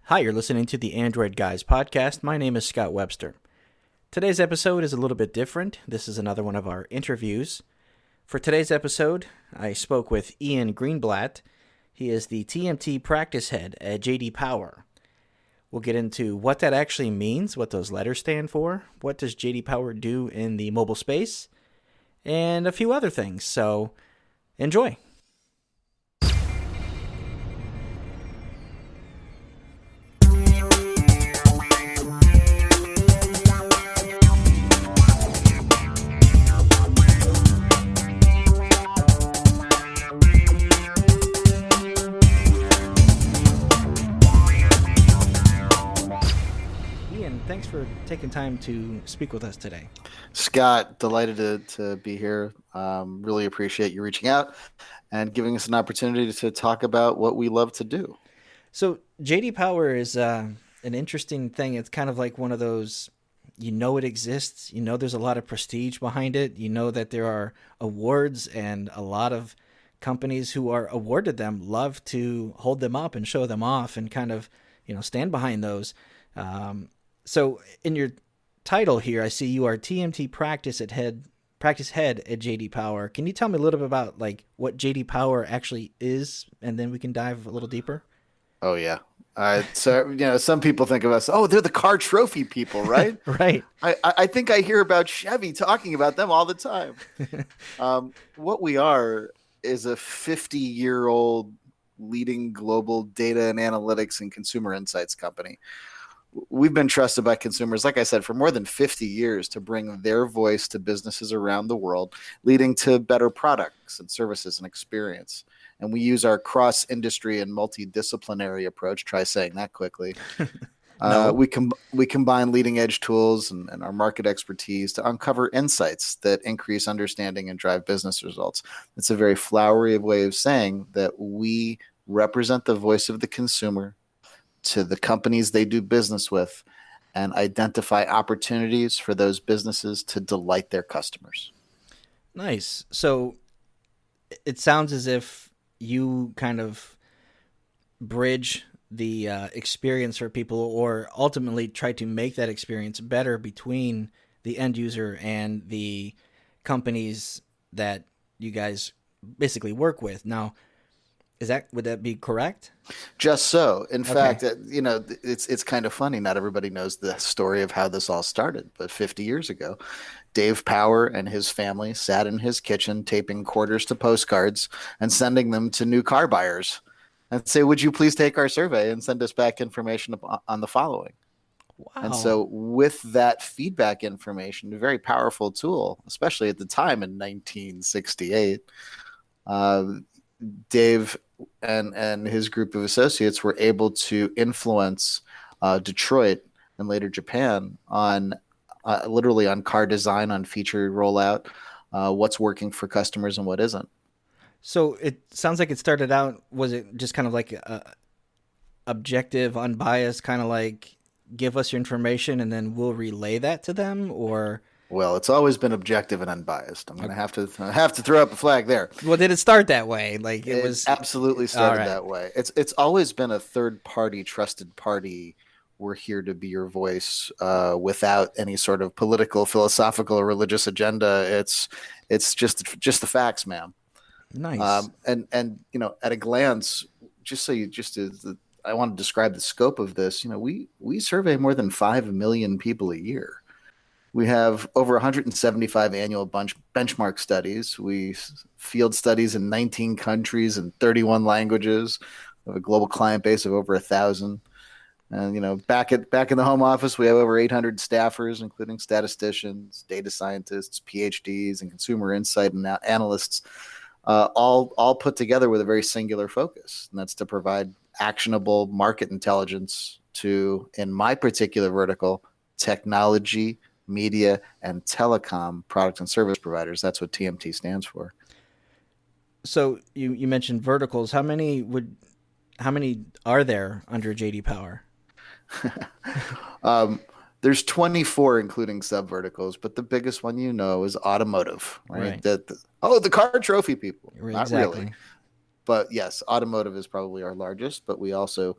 Hi, you're listening to the Android Guys podcast. My name is Scott Webster. Today's episode is a little bit different. This is another one of our interviews. For today's episode, I spoke with Ian Greenblatt. He is the TMT practice head at JD Power. We'll get into what that actually means, what those letters stand for, what does JD Power do in the mobile space, and a few other things. So, enjoy. Thanks for taking time to speak with us today. Scott, delighted to be here. Really appreciate you reaching out and giving us an opportunity to talk about what we love to do. So JD Power is an interesting thing. It's kind of like one of those, it exists. There's a lot of prestige behind it. That there are awards, and a lot of companies who are awarded them love to hold them up and show them off and kind of, stand behind those. So in your title here, I see you are TMT practice head at JD Power. Can you tell me a little bit about what JD Power actually is, and then we can dive a little deeper? Oh yeah. So some people think of us. They're the car trophy people, right? Right. I think I hear about Chevy talking about them all the time. What we are is a 50-year-old leading global data and analytics and consumer insights company. We've been trusted by consumers, like I said, for more than 50 years to bring their voice to businesses around the world, leading to better products and services and experience. And we use our cross-industry and multidisciplinary approach. Try saying that quickly. No. We combine leading-edge tools and our market expertise to uncover insights that increase understanding and drive business results. It's a very flowery way of saying that we represent the voice of the consumer to the companies they do business with and identify opportunities for those businesses to delight their customers. Nice. So it sounds as if you kind of bridge the experience for people, or ultimately try to make that experience better between the end user and the companies that you guys basically work with. Now, would that be correct? Just so. In fact, it's kind of funny. Not everybody knows the story of how this all started, but 50 years ago, Dave Power and his family sat in his kitchen taping quarters to postcards and sending them to new car buyers and say, "Would you please take our survey and send us back information on the following?" Wow. And so with that feedback information, a very powerful tool, especially at the time in 1968, Dave and his group of associates were able to influence Detroit and later Japan on literally on car design, on feature rollout, what's working for customers and what isn't. So it sounds like it started out, was it just kind of like objective, unbiased, kind of like give us your information and then we'll relay that to them, or? Well, it's always been objective and unbiased. I'm going to have to throw up a flag there. Well, did it start that way? It was absolutely started that way. It's always been a third party, trusted party. We're here to be your voice without any sort of political, philosophical, or religious agenda. It's just the facts, ma'am. Nice. And at a glance, I want to describe the scope of this. We survey more than 5 million people a year. We have over 175 annual benchmark studies. We field studies in 19 countries and 31 languages. We have a global client base of over 1,000. And back in the home office, we have over 800 staffers, including statisticians, data scientists, PhDs, and consumer insight and analysts, all put together with a very singular focus, and that's to provide actionable market intelligence to, in my particular vertical, technology, media, and telecom product and service providers. That's what TMT stands for. So you mentioned verticals. How many are there under JD Power? There's 24, including sub-verticals, but the biggest one is automotive, right? The car trophy people. Exactly. Not really. But yes, automotive is probably our largest, but we also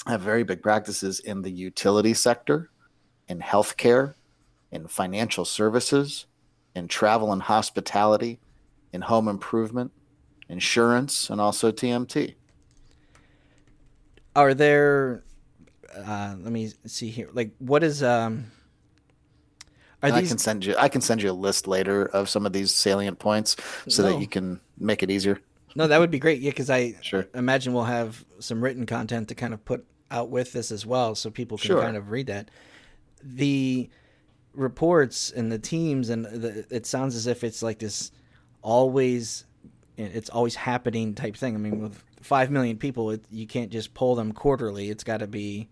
have very big practices in the utility sector, in healthcare, in financial services, in travel and hospitality, in home improvement, insurance, and also TMT. Are there? Let me see here. Like, what is? Are And these? I can send you a list later of some of these salient points so that you No, can make it easier. no, that would be great. Yeah, because I Sure. imagine we'll have some written content to kind of put out with this as well, so people can kind Sure. of read that. The reports and the teams, and it sounds as if it's like this always, it's always happening type thing. I mean, with 5 million people, you can't just pull them quarterly. It's got to be,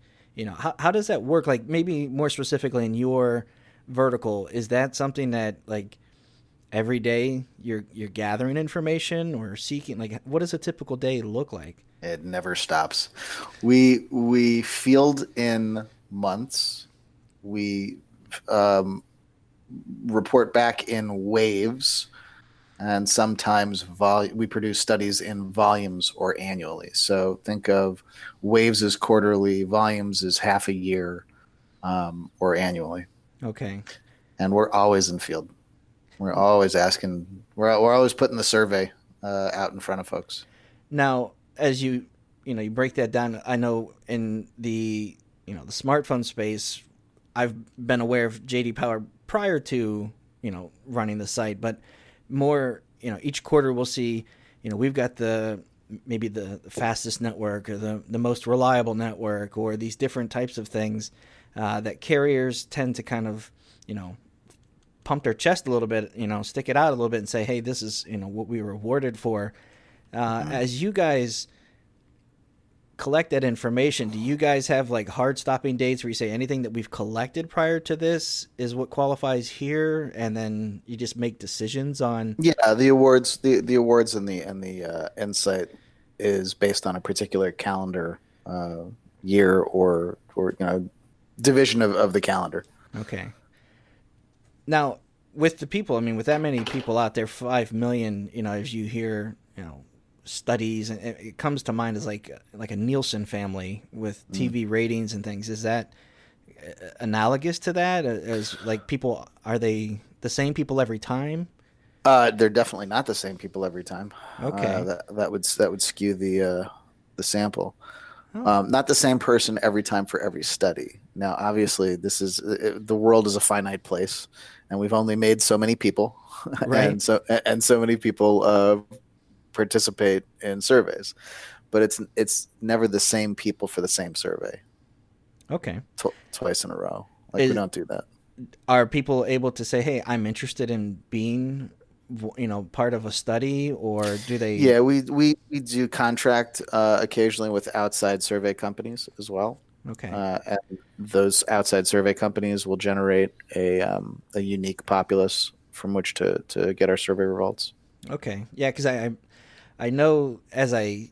how does that work? Like maybe more specifically in your vertical, is that something that like every day you're gathering information or seeking? Like, what does a typical day look like? It never stops. We field in months. We um, report back in waves, and sometimes we produce studies in volumes or annually. So think of waves as quarterly, volumes as half a year, or annually. Okay. And we're always in field. We're always asking. We're always putting the survey out in front of folks. Now, as you break that down, I know in the smartphone space, I've been aware of JD Power prior to running the site, but more each quarter we'll see we've got maybe the fastest network or the most reliable network or these different types of things that carriers tend to kind of pump their chest a little bit, stick it out a little bit and say, hey, this is what we were rewarded for. As you guys collect that information, do you guys have like hard stopping dates where you say anything that we've collected prior to this is what qualifies here, and then you just make decisions on? Yeah, the awards and the insight is based on a particular calendar year or division of the calendar. Okay. Now, with the people, I mean, with that many people out there, 5 million, as you hear, studies, and it comes to mind as like a Nielsen family with TV ratings and things. Is that analogous to that? As like people, are they the same people every time? They're definitely not the same people every time. Okay. That would skew the sample. Oh, Not the same person every time for every study. Now, obviously, the world is a finite place, and we've only made so many people, right. and so many people participate in surveys, but it's never the same people for the same survey Okay. twice in a row. Like we Is, don't do that. are people able to say, "Hey, I'm interested in being, part of a study," or do they? Yeah, we do contract occasionally with outside survey companies as well. Okay. And those outside survey companies will generate a unique populace from which to get our survey results. Okay. Yeah, because I know as I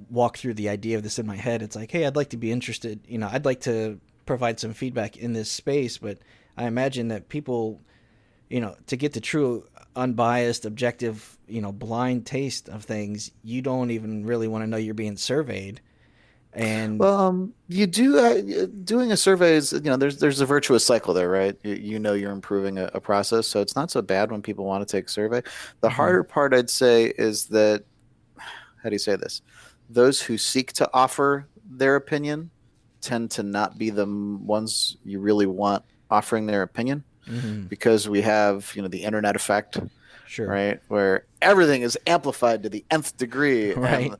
walk through the idea of this in my head, it's like, hey, I'd like to be interested. I'd like to provide some feedback in this space, but I imagine that people, to get the true unbiased, objective, blind taste of things, you don't even really want to know you're being surveyed. And Well, you do doing a survey is there's a virtuous cycle there, right? You're improving a process, so it's not so bad when people want to take a survey. The mhm, harder part, I'd say, is that how do you say this? Those who seek to offer their opinion tend to not be the ones you really want offering their opinion mhm, because we have the internet effect, sure, right? Where everything is amplified to the nth degree, right,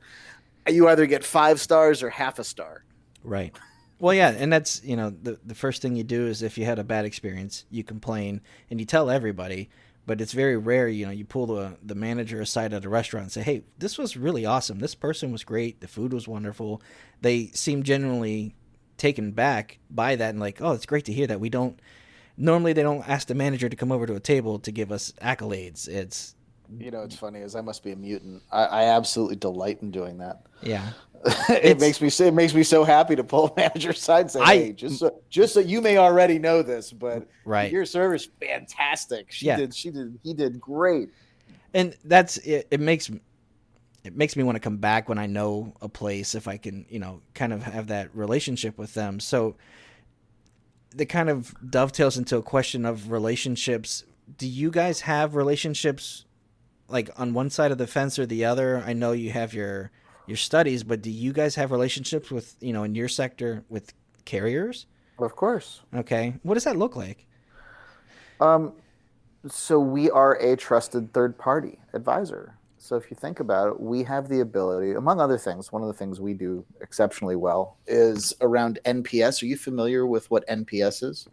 and you either get 5 stars or half a star. right. Well, yeah, and that's the first thing you do is if you had a bad experience, you complain and you tell everybody. But it's very rare, you pull the manager aside at a restaurant and say, "Hey, this was really awesome. This person was great. The food was wonderful." They seem genuinely taken back by that and like, "Oh, it's great to hear that." We don't normally they don't ask the manager to come over to a table to give us accolades. It's It's funny is I must be a mutant. I absolutely delight in doing that. yeah, It it's makes me so happy to pull a manager aside and say, I "Hey, just so you may already know this, but right, your service fantastic. yeah, He did great." and that's it. It makes it makes me want to come back when I know a place, if I can, kind of have that relationship with them. So that kind of dovetails into a question of relationships. Do you guys have relationships like on one side of the fence or the other? I know you have your studies, but do you guys have relationships with, in your sector with carriers? Of course. Okay. What does that look like? Um, so we are a trusted third party advisor. So if you think about it, we have the ability, among other things, one of the things we do exceptionally well is around NPS. Are you familiar with what NPS is?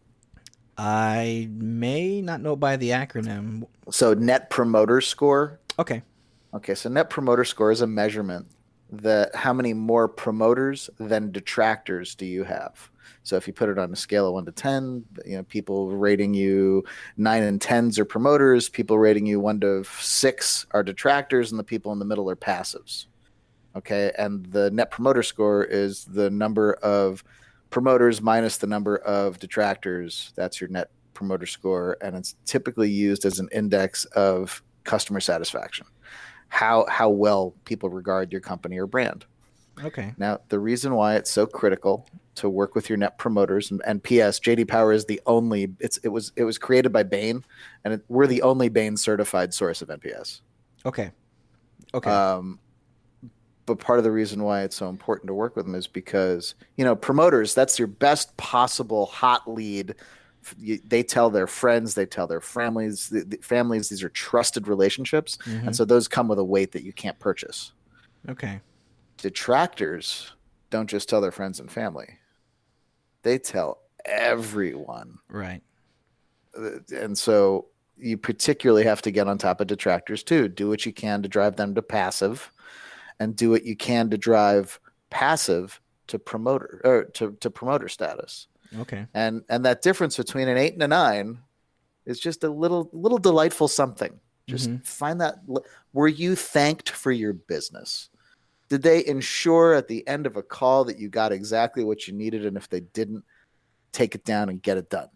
I may not know by the acronym. So Net Promoter Score. Okay. Okay, so Net Promoter Score is a measurement that how many more promoters than detractors do you have? So if you put it on a scale of 1 to 10, people rating you 9 and 10s are promoters, people rating you 1 to 6 are detractors, and the people in the middle are passives. Okay, and the Net Promoter Score is the number of promoters minus the number of detractors. That's your Net Promoter Score, and it's typically used as an index of customer satisfaction, how well people regard your company or brand. Okay. Now, the reason why it's so critical to work with your net promoters, and P.S. JD Power is the only. It was created by Bain, and we're the only Bain certified source of NPS. Okay. Okay. But part of the reason why it's so important to work with them is because promoters, that's your best possible hot lead. They tell their friends, they tell their families. The families, these are trusted relationships, and so those come with a weight that you can't purchase. Okay. Detractors don't just tell their friends and family. They tell everyone. Right. And so you particularly have to get on top of detractors too. Do what you can to drive them to passive, and do what you can to drive passive to promoter or to promoter status. Okay. And that difference between an 8 and a 9 is just a little delightful something. Just find that. Were you thanked for your business? Did they ensure at the end of a call that you got exactly what you needed? And if they didn't, take it down and get it done.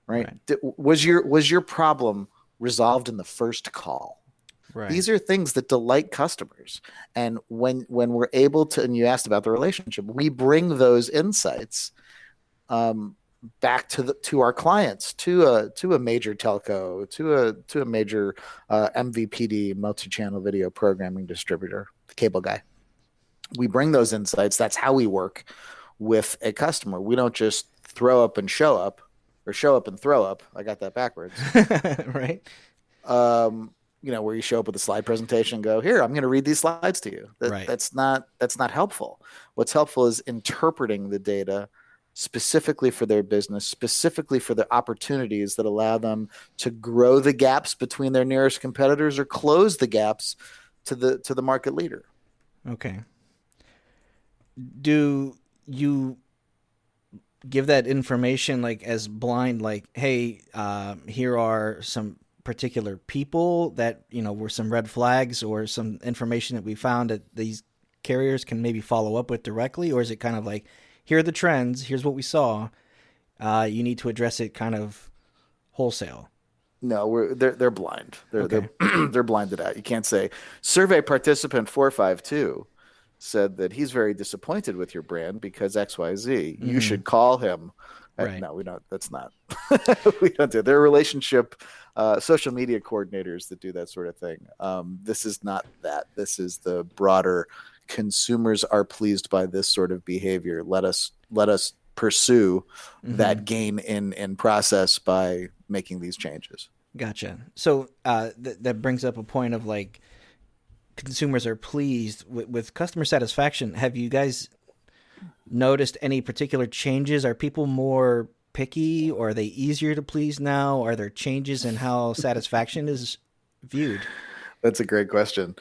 Right? Was your problem resolved in the first call? Right. These are things that delight customers. And when we're able to, and you asked about the relationship, we bring those insights back to our clients, to a major telco, to a major MVPD, multi-channel video programming distributor, the cable guy. We bring those insights. That's how we work with a customer. We don't just throw up and show up, or show up and throw up. I got that backwards. Right. Where you show up with a slide presentation and go, here, I'm going to read these slides to you. Right. That's not helpful. What's helpful is interpreting the data specifically for their business, specifically for the opportunities that allow them to grow the gaps between their nearest competitors or close the gaps to the market leader. Okay. Do you give that information like as blind, like, hey, here are some particular people that, were some red flags or some information that we found that these carriers can maybe follow up with directly? Or is it kind of like, here are the trends, here's what we saw, you need to address it kind of wholesale? No, they're blind. Okay. They're blinded out. You can't say survey participant 452 said that he's very disappointed with your brand because XYZ. You should call him. Right. No, we don't. That's not. We don't do. They're relationship social media coordinators that do that sort of thing. This is not that. This is the broader. Consumers are pleased by this sort of behavior. Let us pursue that gain in process by making these changes. Gotcha. So that brings up a point of like, consumers are pleased with customer satisfaction. Have you guys noticed any particular changes? Are people more picky, or are they easier to please now? Are there changes in how satisfaction is viewed? That's a great question.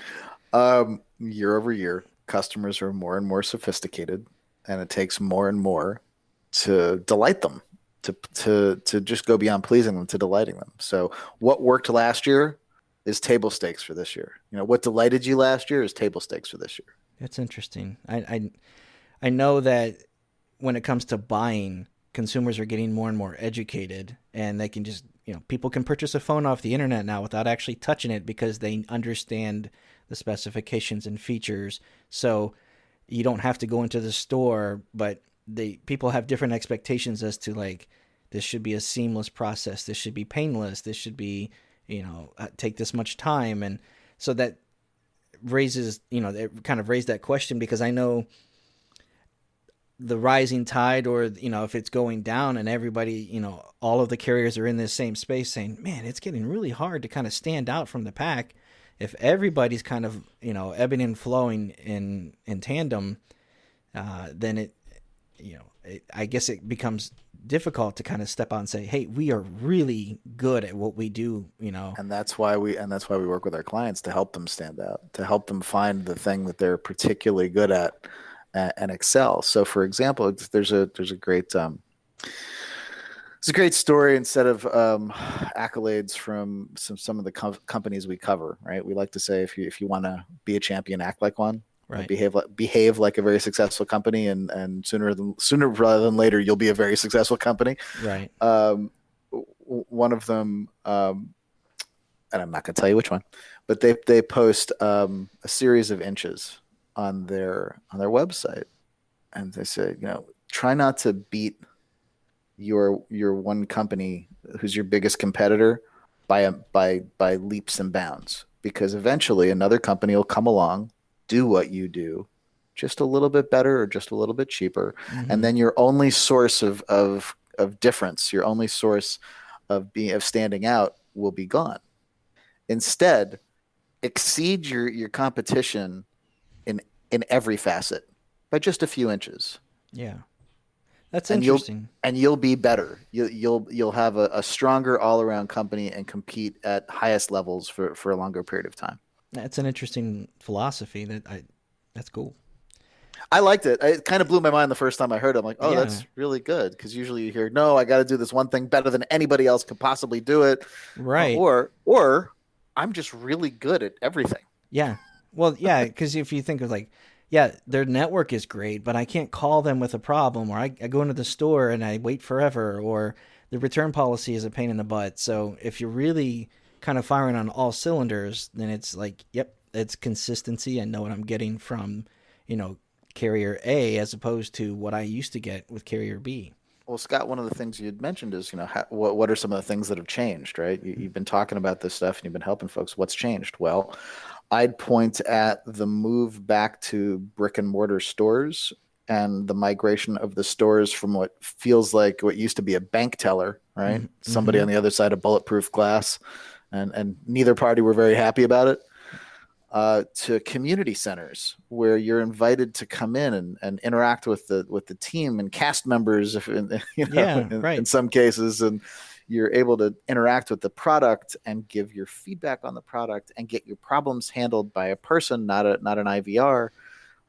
Year over year, customers are more and more sophisticated, and it takes more and more to delight them, to just go beyond pleasing them to delighting them. So what worked last year is table stakes for this year. What delighted you last year is table stakes for this year. That's interesting. I know that when it comes to buying, consumers are getting more and more educated, and they can just, people can purchase a phone off the internet now without actually touching it because they understand the specifications and features. So you don't have to go into the store, but people have different expectations as to like, this should be a seamless process. This should be painless. This should be, take this much time. And so that raises, it kind of raised that question, because I know the rising tide, or, if it's going down and everybody, all of the carriers are in this same space saying, man, it's getting really hard to kind of stand out from the pack. If everybody's kind of, ebbing and flowing in tandem, then I guess it becomes difficult to kind of step out and say, hey, we are really good at what we do, And that's why we work with our clients to help them stand out, to help them find the thing that they're particularly good at and excel. So, for example, there's a great it's a great story. Instead of accolades from some of the companies we cover, right? We like to say, if you want to be a champion, act like one. Right. Behave like a very successful company, and sooner rather than later, you'll be a very successful company. Right. One of them, and I'm not going to tell you which one, but they post a series of inches on their website, and they say, try not to beat your one company who's your biggest competitor by leaps and bounds, because eventually another company will come along, do what you do, just a little bit better or just a little bit cheaper, and then your only source of difference, your only source of standing out will be gone. Instead, exceed your competition in every facet by just a few inches. Yeah, that's and interesting. You'll be better. You'll have a stronger all around company and compete at highest levels for a longer period of time. That's an interesting philosophy. That's cool. I liked it. It kind of blew my mind the first time I heard it. I'm like, oh, Yeah. that's really good. Because usually you hear, no, I got to do this one thing better than anybody else could possibly do it. Right. Or I'm just really good at everything. Yeah. Well, yeah, because if you think of like, yeah, their network is great, but I can't call them with a problem, or I go into the store and I wait forever, or the return policy is a pain in the butt. So if you're really kind of firing on all cylinders, then it's like, yep, it's consistency. I know what I'm getting from, carrier A, as opposed to what I used to get with carrier B. Well, Scott, one of the things you'd mentioned is, what are some of the things that have changed, right? You've been talking about this stuff and you've been helping folks. What's changed? Well, I'd point at the move back to brick and mortar stores and the migration of the stores from what feels like what used to be a bank teller, right? Mm-hmm. Somebody on the other side of bulletproof glass, and neither party were very happy about it. To community centers where you're invited to come in and interact with the team and cast members, in some cases, and you're able to interact with the product and give your feedback on the product and get your problems handled by a person, not an IVR.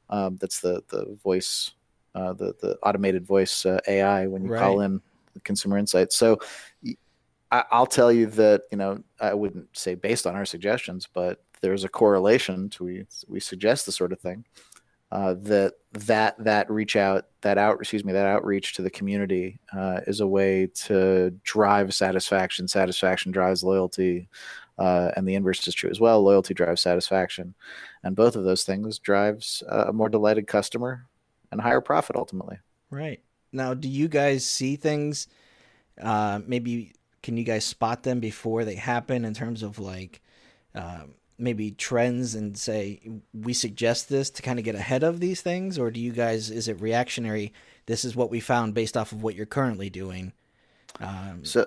That's the voice, the automated voice AI when you call in consumer insights. So I'll tell you that, I wouldn't say based on our suggestions, but there's a correlation to we suggest the sort of thing that outreach to the community is a way to drive satisfaction. Satisfaction drives loyalty, and the inverse is true as well. Loyalty drives satisfaction, and both of those things drives a more delighted customer and higher profit ultimately. Right. Now, do you guys see things? Maybe can you guys spot them before they happen in terms of like maybe trends and say, we suggest this to kind of get ahead of these things? Or do you guys, is it reactionary? This is what we found based off of what you're currently doing. So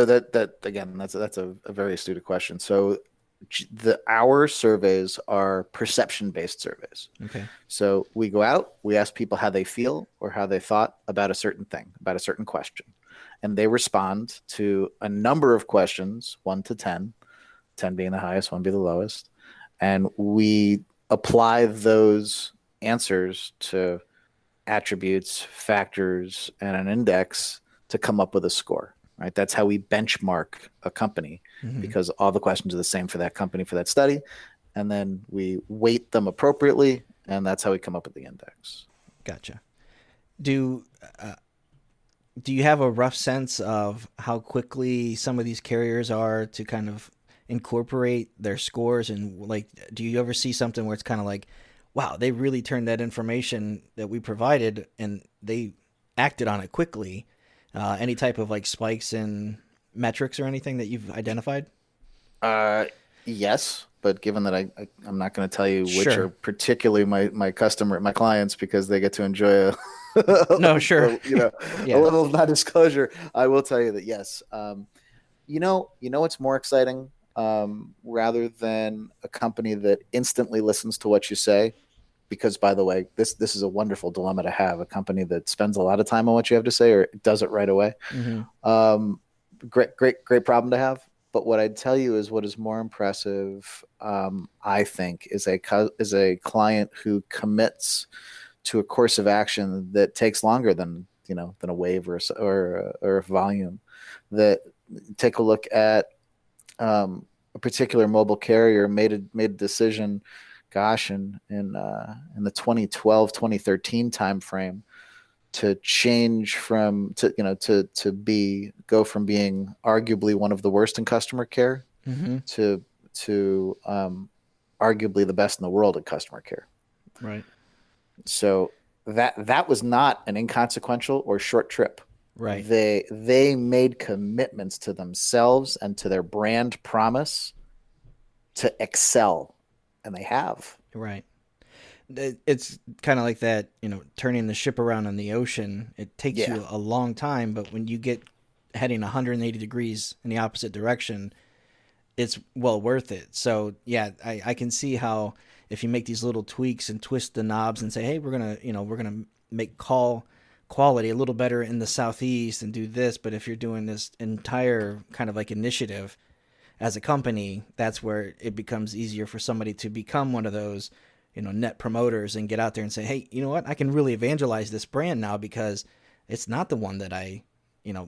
that again, that's a very astute question. So our surveys are perception based surveys. Okay. So we go out, we ask people how they feel or how they thought about a certain thing, about a certain question. And they respond to a number of questions, 1 to 10, 10 being the highest, 1 being the lowest. And we apply those answers to attributes, factors, and an index to come up with a score, right? That's how we benchmark a company, because all the questions are the same for that company, for that study. And then we weight them appropriately, and that's how we come up with the index. Gotcha. Do you have a rough sense of how quickly some of these carriers are to kind of incorporate their scores? And like, do you ever see something where it's kind of like, wow, they really turned that information that we provided and they acted on it quickly? Any type of like spikes in metrics or anything that you've identified? Uh, yes, but given that I'm not going to tell you which are Sure. particularly my clients because they get to enjoy No, sure. a Yeah. level of non-disclosure, I will tell you that yes. What's more exciting, rather than a company that instantly listens to what you say, because by the way, this is a wonderful dilemma to have, a company that spends a lot of time on what you have to say or does it right away. Mm-hmm. Um, great problem to have. But what I'd tell you is what is more impressive, I think, is a client who commits to a course of action that takes longer than a wave or a volume. That take a look at a particular mobile carrier made a decision, gosh, in the 2012 2013 timeframe to change from to be go from being arguably one of the worst in customer care Mm-hmm. to arguably the best in the world at customer care. Right. So that was not an inconsequential or short trip. Right. They made commitments to themselves and to their brand promise to excel, and they have. Right. It's kind of like that, turning the ship around on the ocean. It takes Yeah, you a long time, but when you get heading 180 degrees in the opposite direction, it's well worth it. So yeah, I can see how if you make these little tweaks and twist the knobs and say, hey, we're gonna make call quality a little better in the southeast and do this, but if you're doing this entire kind of like initiative as a company, that's where it becomes easier for somebody to become one of those, net promoters and get out there and say, hey, you know what? I can really evangelize this brand now because it's not the one that I,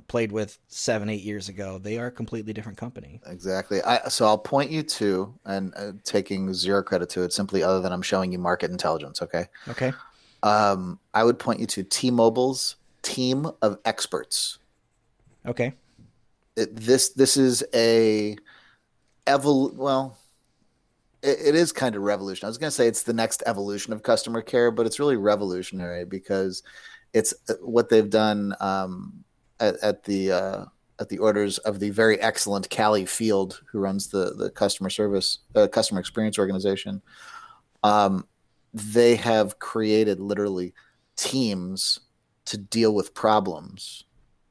played with 7, 8 years ago. They are a completely different company. exactly. So I'll point you to, and taking zero credit to it, simply other than I'm showing you market intelligence. Okay. Okay. I would point you to T-Mobile's team of experts. Okay. This is well, it is kind of revolutionary. I was going to say it's the next evolution of customer care, but it's really revolutionary because it's what they've done at the orders of the very excellent Callie Field, who runs the customer experience organization. They have created literally teams to deal with problems.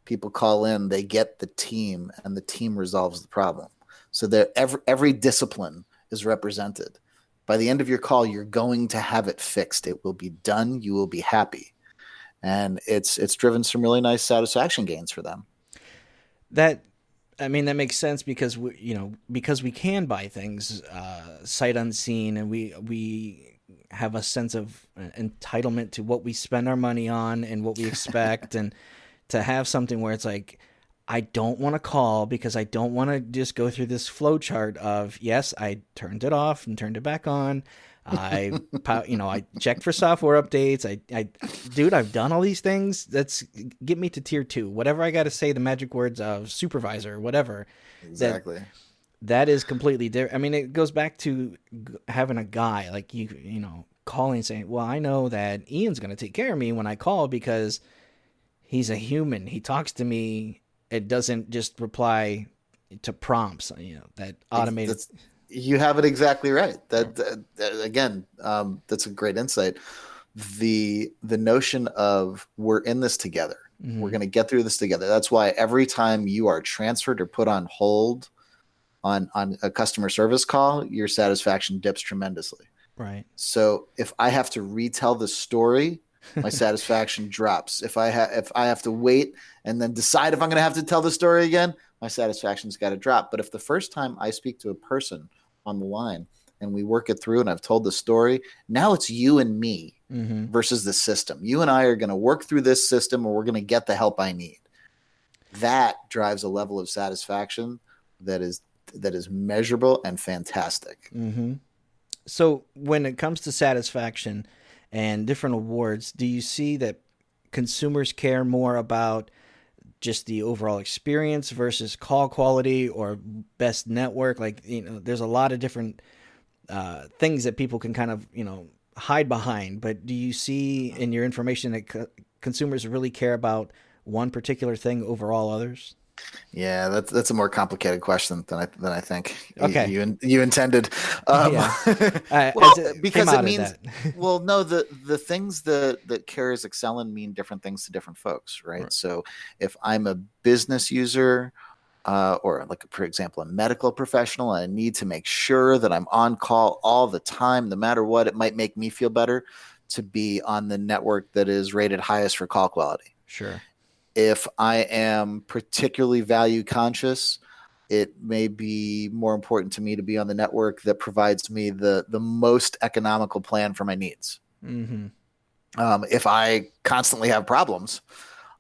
People call in, they get the team, and the team resolves the problem. So that every discipline is represented. By the end of your call, you're going to have it fixed. It will be done. You will be happy, and it's driven some really nice satisfaction gains for them. That that makes sense because because we can buy things sight unseen, and we have a sense of entitlement to what we spend our money on and what we expect, and to have something where it's like, I don't want to call because I don't want to just go through this flow chart of, yes, I turned it off and turned it back on. I checked for software updates. Dude, I've done all these things. Let's get me to tier 2. Whatever I got to say, the magic words of supervisor, whatever. Exactly. That is completely different. I mean, it goes back to having a guy like calling saying, well, I know that Ian's going to take care of me when I call because he's a human. He talks to me. It doesn't just reply to prompts, that automated. You have it exactly right. Again, that's a great insight. The notion of we're in this together. Mm-hmm. We're going to get through this together. That's why every time you are transferred or put on hold on a customer service call, your satisfaction dips tremendously. Right. So if I have to retell the story, my satisfaction drops. If I have to wait and then decide if I'm going to have to tell the story again, my satisfaction's got to drop. But if the first time I speak to a person on the line and we work it through and I've told the story, now it's you and me versus the system. You and I are going to work through this system, or we're going to get the help I need. That drives a level of satisfaction that is measurable and fantastic. Mm-hmm. So when it comes to satisfaction and different awards, do you see that consumers care more about just the overall experience versus call quality or best network? Like, there's a lot of different things that people can kind of, hide behind. But do you see in your information that consumers really care about one particular thing over all others? Yeah, that's a more complicated question than I think Okay. you intended. Um, Yeah. As well, it came because it out of means, that. well, no, the things that carriers excel in mean different things to different folks, right? Right. So if I'm a business user, or like, for example, a medical professional, and I need to make sure that I'm on call all the time, no matter what, it might make me feel better to be on the network that is rated highest for call quality. Sure. If I am particularly value conscious, it may be more important to me to be on the network that provides me the most economical plan for my needs. Mm-hmm. If I constantly have problems,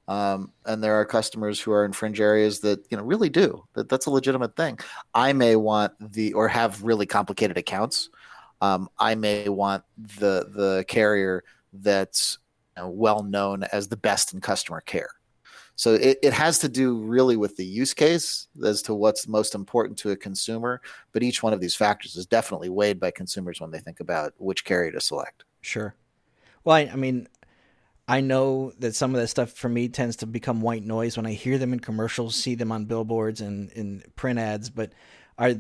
and there are customers who are in fringe areas that really do that's a legitimate thing, I may want or have really complicated accounts. I may want the carrier that's well known as the best in customer care. So it has to do really with the use case as to what's most important to a consumer. But each one of these factors is definitely weighed by consumers when they think about which carrier to select. Sure. Well, I mean, I know that some of that stuff for me tends to become white noise when I hear them in commercials, see them on billboards and in print ads. But are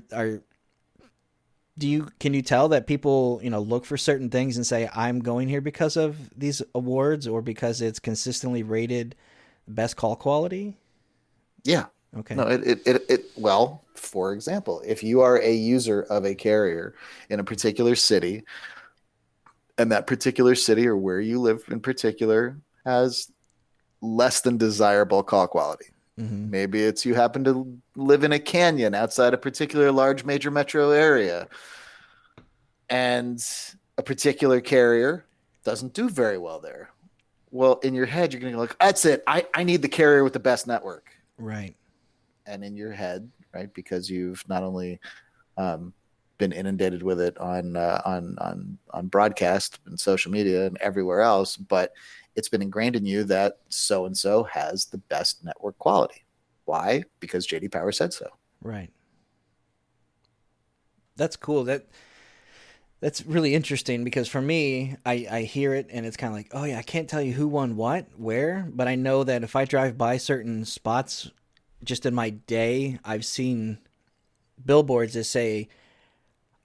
can you tell that people look for certain things and say I'm going here because of these awards or because it's consistently rated best call quality? Yeah. Okay. No, well, for example, if you are a user of a carrier in a particular city, and that particular city or where you live in particular has less than desirable call quality. Mm-hmm. Maybe it's you happen to live in a canyon outside a particular large major metro area, and a particular carrier doesn't do very well there. Well, in your head, you're going to go like, that's it. I need the carrier with the best network. Right. And in your head, right, because you've not only been inundated with it on broadcast and social media and everywhere else, but it's been ingrained in you that so and so has the best network quality. Why? Because JD Power said so. Right. That's cool. That's really interesting because for me, I hear it and it's kind of like, oh yeah, I can't tell you who won what, where, but I know that if I drive by certain spots just in my day, I've seen billboards that say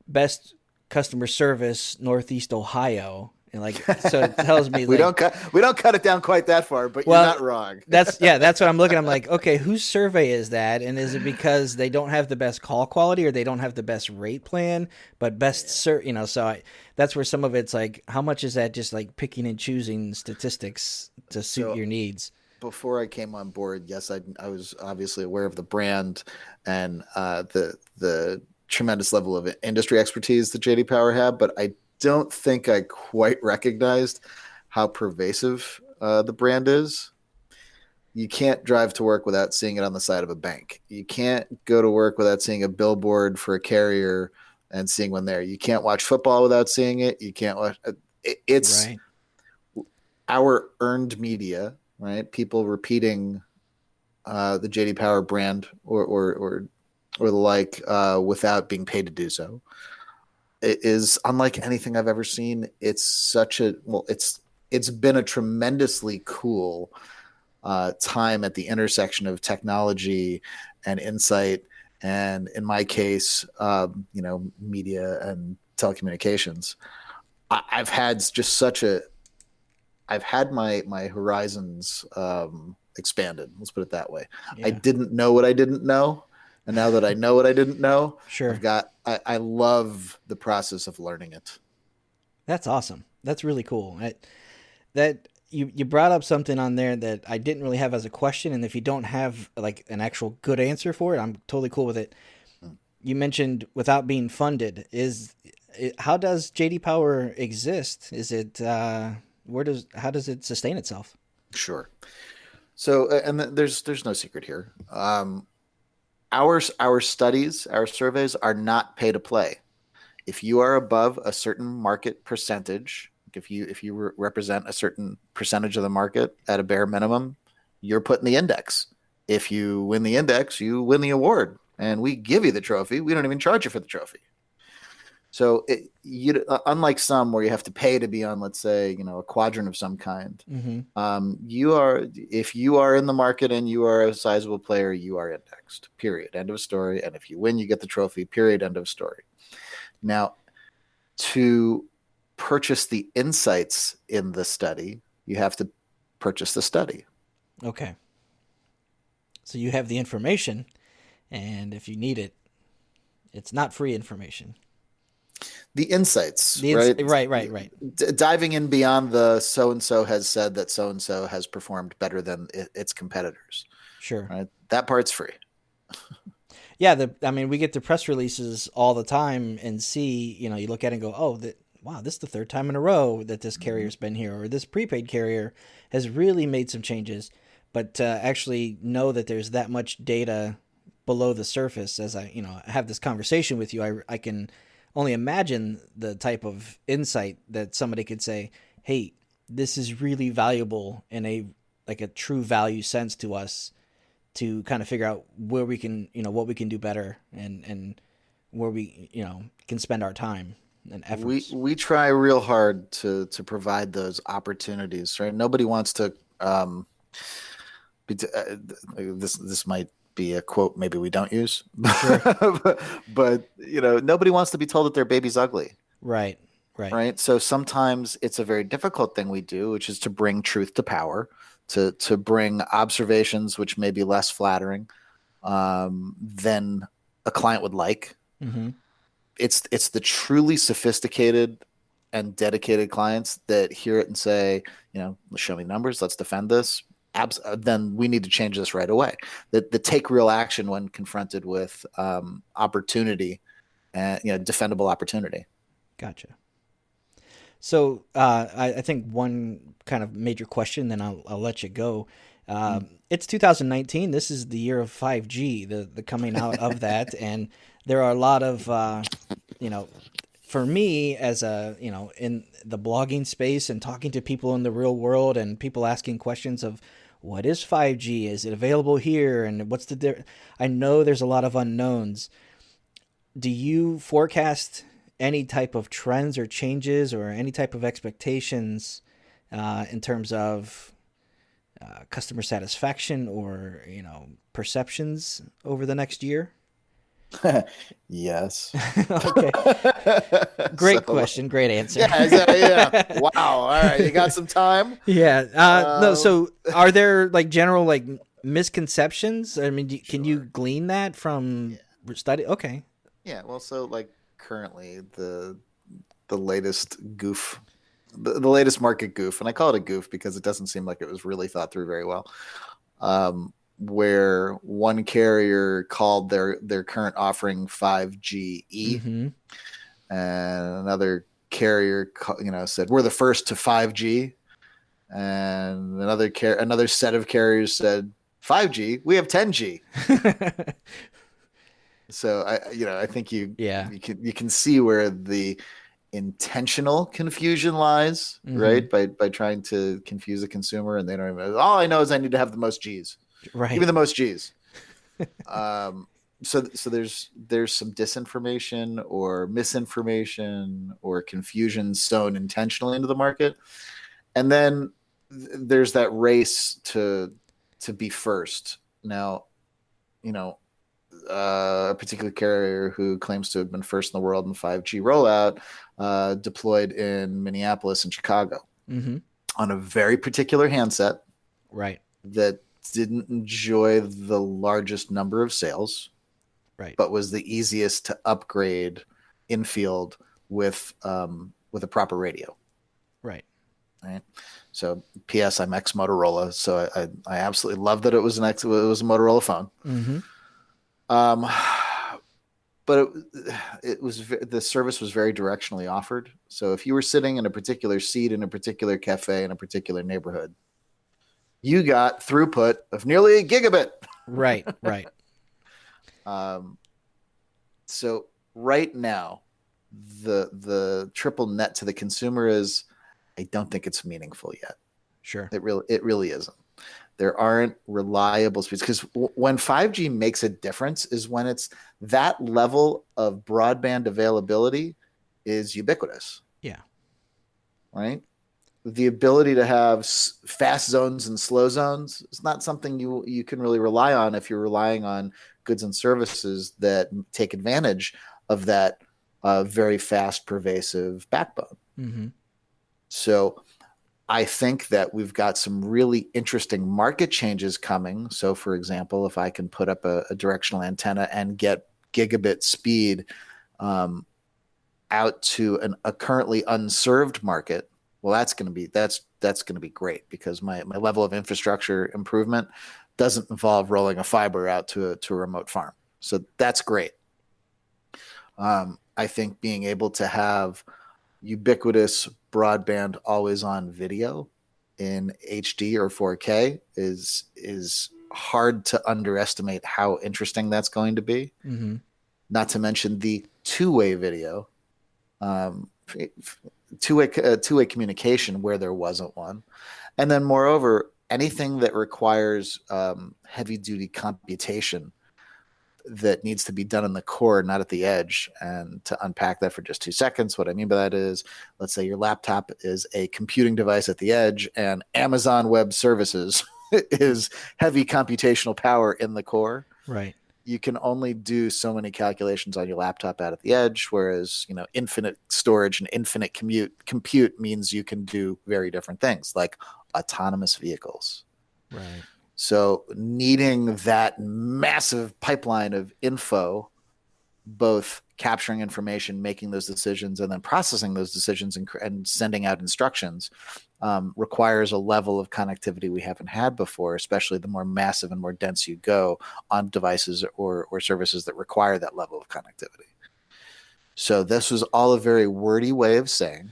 best customer service Northeast Ohio. And like, so it tells me we like, don't cut it down quite that far, but well, you're not wrong. that's what I'm looking. I'm like, okay, whose survey is that? And is it because they don't have the best call quality or they don't have the best rate plan, but best so that's where some of it's like, how much is that just like picking and choosing statistics to suit your needs? Before I came on board, yes, I was obviously aware of the brand and the tremendous level of industry expertise that JD Power had, but I don't think I quite recognized how pervasive the brand is. You can't drive to work without seeing it on the side of a bank. You can't go to work without seeing a billboard for a carrier and seeing one there. You can't watch football without seeing it. You can't watch. It's right. Our earned media, right? People repeating the JD Power brand or the like without being paid to do so. It is unlike anything I've ever seen. It's been a tremendously cool time at the intersection of technology and insight, and in my case, media and telecommunications. I've had my horizons expanded. Let's put it that way. Yeah. I didn't know what I didn't know. And now that I know what I didn't know, Sure. I love the process of learning it. That's awesome. That's really cool. That you brought up something on there that I didn't really have as a question, and if you don't have like an actual good answer for it, I'm totally cool with it. You mentioned without being funded. How does JD Power exist? Is it how does it sustain itself? Sure. So, and there's no secret here. Our studies, our surveys are not pay to play. If you are above a certain market percentage, if you represent a certain percentage of the market at a bare minimum, you're put in the index. If you win the index, you win the award, and we give you the trophy. We don't even charge you for the trophy. So unlike some where you have to pay to be on, let's say, a quadrant of some kind, if you are in the market and you are a sizable player, you are indexed, period, end of story. And if you win, you get the trophy, period, end of story. Now, to purchase the insights in the study, you have to purchase the study. Okay. So you have the information, and if you need it, it's not free information. The insights, right? Right. Diving in beyond the so-and-so has said that so-and-so has performed better than its competitors. Sure. Right? That part's free. Yeah, we get the press releases all the time and see, you look at it and go, oh, wow, this is the third time in a row that this carrier's been here, or this prepaid carrier has really made some changes. But to actually know that there's that much data below the surface, as I have this conversation with you, I can only imagine the type of insight that somebody could say, hey, this is really valuable in a true value sense to us, to kind of figure out where we can, what we can do better, and where we, can spend our time and efforts. We try real hard to provide those opportunities, right? Nobody wants to, this might be a quote maybe we don't use, Sure. but nobody wants to be told that their baby's ugly. Right. So sometimes it's a very difficult thing we do, which is to bring truth to power, to bring observations which may be less flattering than a client would like. Mm-hmm. It's the truly sophisticated and dedicated clients that hear it and say, show me numbers, let's defend this. Then we need to change this right away. That take real action when confronted with opportunity and defendable opportunity. Gotcha. So I think one kind of major question, then I'll let you go. It's 2019. This is the year of 5G, the coming out of that, and there are a lot of for me as in the blogging space and talking to people in the real world and people asking questions of what is 5G? Is it available here? And what's the I know there's a lot of unknowns. Do you forecast any type of trends or changes or any type of expectations in terms of customer satisfaction or perceptions over the next year? Yes. Okay. Great question. Great answer. Yeah. Wow. All right. You got some time? Yeah. No. So, are there general misconceptions? I mean, can you glean that from study? Okay. Yeah. Well, so currently the latest goof, the latest market goof, and I call it a goof because it doesn't seem like it was really thought through very well. Where one carrier called their current offering 5GE, mm-hmm. and another carrier said we're the first to 5G, and another set of carriers said 5G, we have 10G. So I think you can see where the intentional confusion lies, mm-hmm. right? By trying to confuse the consumer, and they don't even. All I know is I need to have the most G's. Right. Give me the most G's. So there's some disinformation or misinformation or confusion sown intentionally into the market, and then there's that race to be first. Now, a particular carrier who claims to have been first in the world in 5G rollout deployed in Minneapolis and Chicago, mm-hmm. on a very particular handset, right? That didn't enjoy the largest number of sales, right? But was the easiest to upgrade in field with a proper radio, right? So, P.S. I'm ex Motorola, so I absolutely love that it was a Motorola phone. Mm-hmm. But the service was very directionally offered. So if you were sitting in a particular seat in a particular cafe in a particular neighborhood, you got throughput of nearly a gigabit. Right. So right now, the triple net to the consumer is, I don't think it's meaningful yet. Sure. It really isn't. There aren't reliable speeds because when 5G makes a difference is when it's that level of broadband availability is ubiquitous, Yeah. right? The ability to have fast zones and slow zones is not something you can really rely on if you're relying on goods and services that take advantage of that very fast, pervasive backbone. Mm-hmm. So I think that we've got some really interesting market changes coming. So, for example, if I can put up a directional antenna and get gigabit speed out to a currently unserved market, well, that's going to be great because my level of infrastructure improvement doesn't involve rolling a fiber out to a remote farm. So that's great. I think being able to have ubiquitous broadband always on video in HD or 4K is hard to underestimate how interesting that's going to be. Mm-hmm. Not to mention the two-way video, two-way communication where there wasn't one, and then moreover, anything that requires heavy-duty computation that needs to be done in the core, not at the edge. And to unpack that for just 2 seconds, what I mean by that is, let's say your laptop is a computing device at the edge and Amazon Web Services is heavy computational power in the core. Right. You can only do so many calculations on your laptop out at the edge, whereas, infinite storage and infinite compute means you can do very different things like autonomous vehicles. Right. So needing that massive pipeline of info, both capturing information, making those decisions, and then processing those decisions and sending out instructions requires a level of connectivity we haven't had before, especially the more massive and more dense you go on devices or services that require that level of connectivity. So this was all a very wordy way of saying,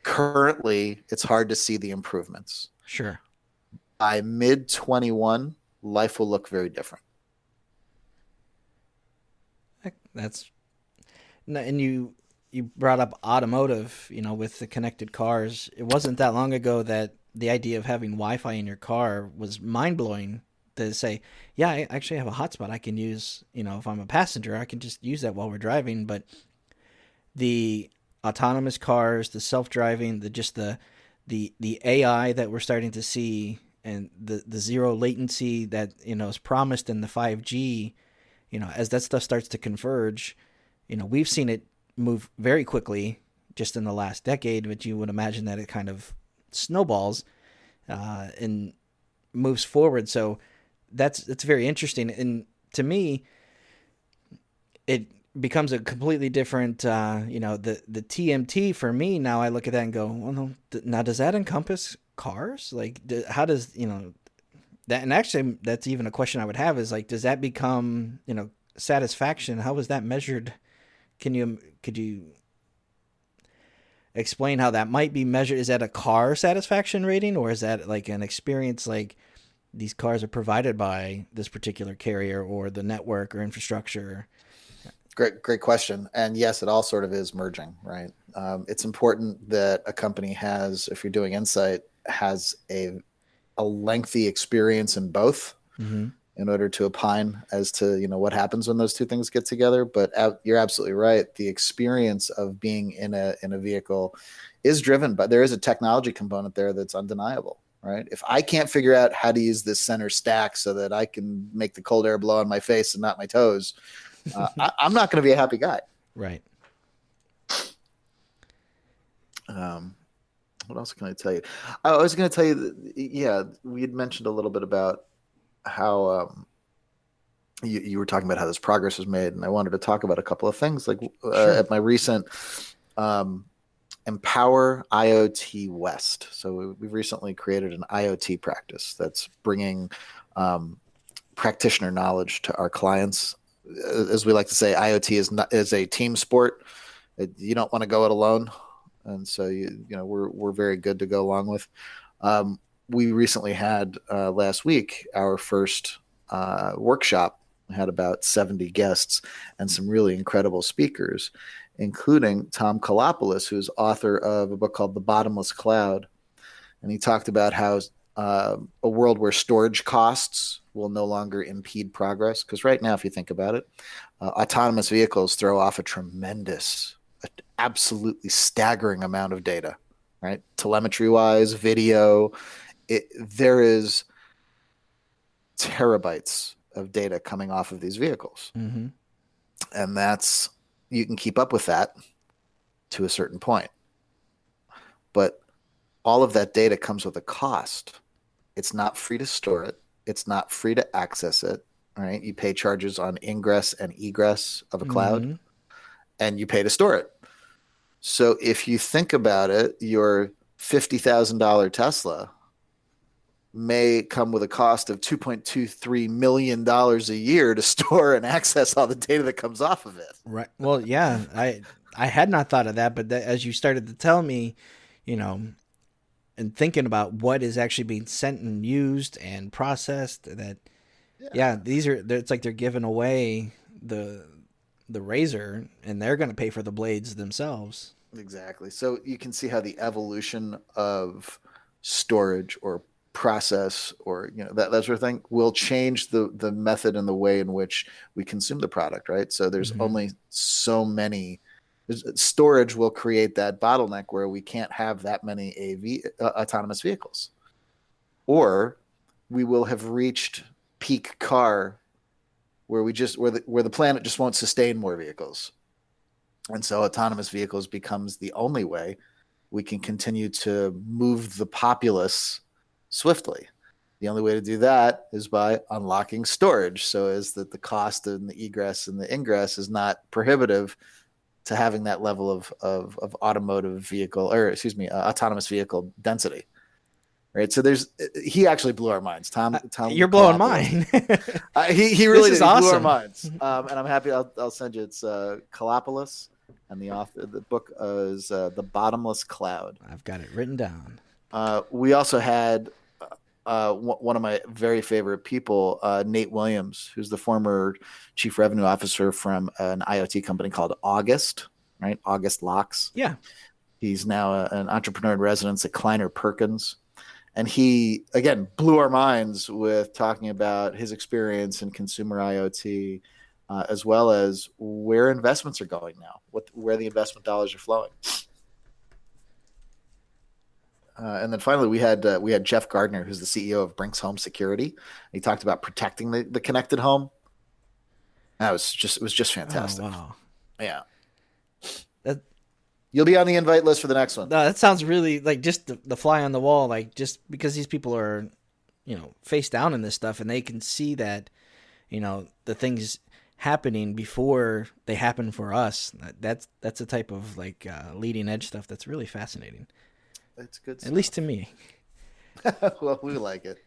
currently, it's hard to see the improvements. Sure. By mid 21, life will look very different. That's, and you brought up automotive, with the connected cars. It wasn't that long ago that the idea of having Wi-Fi in your car was mind-blowing. To say, yeah, I actually have a hotspot I can use, if I'm a passenger, I can just use that while we're driving. But the autonomous cars, the self-driving, the AI that we're starting to see, and the zero latency that is promised in the 5G, as that stuff starts to converge, we've seen it move very quickly just in the last decade, but you would imagine that it kind of snowballs and moves forward. So that's very interesting, and to me, it becomes a completely different, the TMT for me. Now I look at that and go, well, no, now does that encompass cars? Like, how does, that, and actually that's even a question I would have is like, does that become, satisfaction? How was that measured? Could you explain how that might be measured? Is that a car satisfaction rating, or is that like an experience, like these cars are provided by this particular carrier or the network or infrastructure? Great question. And yes, it all sort of is merging, right? It's important that a company has, if you're doing insight, has a lengthy experience in both, mm-hmm. in order to opine as to, what happens when those two things get together. But you're absolutely right. The experience of being in a vehicle is driven by, there is a technology component there that's undeniable, right? If I can't figure out how to use this center stack so that I can make the cold air blow on my face and not my toes, I'm not going to be a happy guy. Right. What else can I tell you? I was going to tell you that, yeah, we had mentioned a little bit about how you were talking about how this progress was made, and I wanted to talk about a couple of things. Like Sure. At my recent Empower IoT West. So we've recently created an IoT practice that's bringing practitioner knowledge to our clients. As we like to say, IoT is a team sport. You don't want to go it alone, and so we're very good to go along with. We recently had last week our first workshop. We had about 70 guests and some really incredible speakers, including Tom Kalopoulos, who's author of a book called The Bottomless Cloud. And he talked about how a world where storage costs will no longer impede progress. Because right now, if you think about it, autonomous vehicles throw off absolutely staggering amount of data, right? Telemetry wise, video, there is terabytes of data coming off of these vehicles. Mm-hmm. And you can keep up with that to a certain point. But all of that data comes with a cost. It's not free to store it. It's not free to access it, right? You pay charges on ingress and egress of a cloud, Mm-hmm. and you pay to store it. So if you think about it, your $50,000 Tesla may come with a cost of $2.23 million a year to store and access all the data that comes off of it. Right. Well, yeah, I had not thought of that, but as you started to tell me, and thinking about what is actually being sent and used and processed, that it's like they're giving away the razor, and they're going to pay for the blades themselves. Exactly. So you can see how the evolution of storage or process or that sort of thing will change the method and the way in which we consume the product, right? So there's only so many. Storage will create that bottleneck where we can't have that many autonomous vehicles, or we will have reached peak car where where the planet just won't sustain more vehicles, and so autonomous vehicles becomes the only way we can continue to move the populace swiftly. The only way to do that is by unlocking storage, so as that the cost and the egress and the ingress is not prohibitive to having that level of automotive vehicle, or autonomous vehicle density. Right. So he actually blew our minds. Tom, you're blowing mine. He really did. Awesome. He blew our minds. And I'm happy. I'll send you. It's Kalopoulos, and the book is The Bottomless Cloud. I've got it written down. We also had one of my very favorite people, Nate Williams, who's the former chief revenue officer from an IoT company called August, right? August Locks. Yeah. He's now an entrepreneur in residence at Kleiner Perkins. And he, again, blew our minds with talking about his experience in consumer IoT, as well as where investments are going now, where the investment dollars are flowing. And then finally, we had Jeff Gardner, who's the CEO of Brinks Home Security. He talked about protecting the connected home. It was just fantastic. Oh, wow. Yeah. You'll be on the invite list for the next one. No, that sounds really like just the fly on the wall, like just because these people are, face down in this stuff, and they can see that, the things happening before they happen for us. That's the type of like leading edge stuff that's really fascinating. It's good stuff. At least to me. Well, we like it.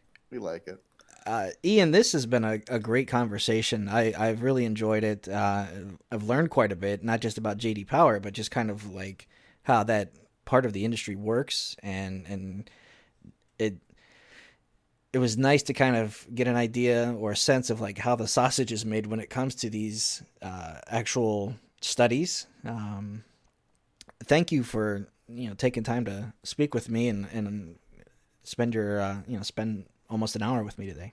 Ian, this has been a great conversation. I've really enjoyed it. I've learned quite a bit, not just about JD Power, but just kind of like how that part of the industry works. And it was nice to kind of get an idea or a sense of like how the sausage is made when it comes to these actual studies. Thank you for taking time to speak with me and spend spend almost an hour with me today.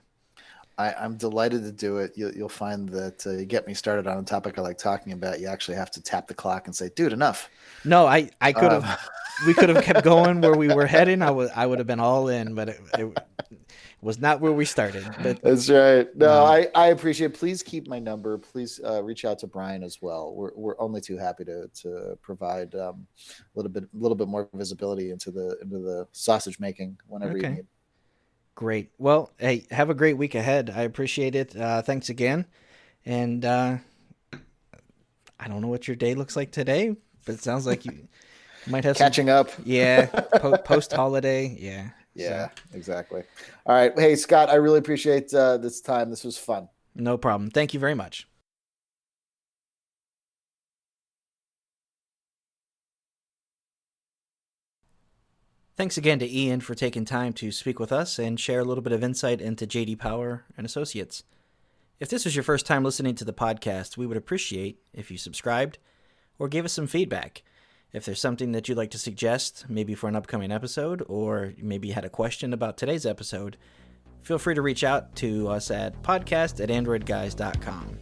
I'm delighted to do it. You'll find that you get me started on a topic I like talking about. You actually have to tap the clock and say, "Dude, enough." No, I could have. We could have kept going where we were heading. I would have been all in, but it was not where we started. But that's right. No, I appreciate it. Please keep my number. Please reach out to Brian as well. We're only too happy to provide a little bit more visibility into the sausage making whenever you need. Great. Well, hey, have a great week ahead. I appreciate it. Thanks again. And I don't know what your day looks like today, but it sounds like you might have catching up. Yeah. Post holiday. Yeah. Yeah, exactly. All right. Hey, Scott, I really appreciate this time. This was fun. No problem. Thank you very much. Thanks again to Ian for taking time to speak with us and share a little bit of insight into JD Power and Associates. If this was your first time listening to the podcast, we would appreciate if you subscribed or gave us some feedback. If there's something that you'd like to suggest, maybe for an upcoming episode, or maybe you had a question about today's episode, feel free to reach out to us at podcast@AndroidGuys.com.